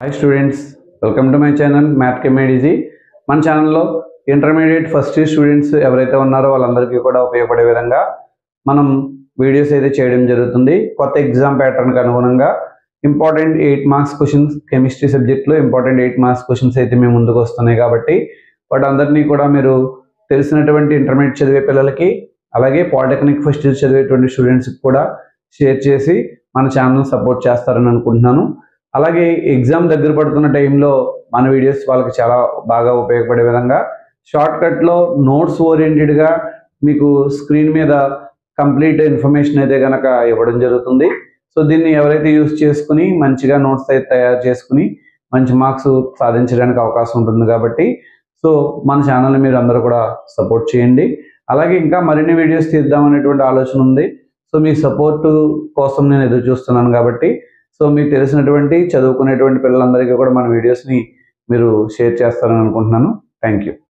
Hi students, welcome to my channel Math Chem Easy. మన ఛానల్లో intermediate first year students ఎవరైతే ఉన్నారో వాళ్ళందరికీ కూడా ఉపయోగపడే విధంగా మనం వీడియోస్ అయితే చేయడం జరుగుతుంది. కొత్త ఎగ్జామ్ ప్యాటర్న్కి అనుగుణంగా ఇంపార్టెంట్ 8 మార్క్స్ క్వశ్చన్స్ కెమిస్ట్రీ సబ్జెక్ట్లో ఇంపార్టెంట్ 8 మార్క్స్ క్వశ్చన్స్ అయితే మేము ముందుకు వస్తున్నాయి కాబట్టి వాటందరినీ కూడా మీరు తెలిసినటువంటి ఇంటర్మీడియట్ చదివే పిల్లలకి అలాగే పాలిటెక్నిక్ ఫస్ట్ ఇయర్ చదివేటువంటి స్టూడెంట్స్కి కూడా షేర్ చేసి మన ఛానల్ సపోర్ట్ చేస్తారని అనుకుంటున్నాను. అలాగే ఎగ్జామ్ దగ్గర పడుతున్న టైంలో మన వీడియోస్ వాళ్ళకి చాలా బాగా ఉపయోగపడే విధంగా షార్ట్కట్లో నోట్స్ ఓరియంటెడ్గా మీకు స్క్రీన్ మీద కంప్లీట్ ఇన్ఫర్మేషన్ అయితే కనుక ఇవ్వడం జరుగుతుంది. సో దీన్ని ఎవరైతే యూస్ చేసుకుని మంచిగా నోట్స్ అయితే తయారు చేసుకుని మంచి మార్క్స్ సాధించడానికి అవకాశం ఉంటుంది కాబట్టి సో మన ఛానల్ని మీరు అందరూ కూడా సపోర్ట్ చేయండి. అలాగే ఇంకా మరిన్ని వీడియోస్ తీద్దామనేటువంటి ఆలోచన ఉంది. సో మీ సపోర్టు కోసం నేను ఎదురు చూస్తున్నాను కాబట్టి సో మీకు తెలిసినటువంటి చదువుకునేటువంటి పిల్లలందరికీ కూడా మన వీడియోస్ని మీరు షేర్ చేస్తారని అనుకుంటున్నాను. Thank you.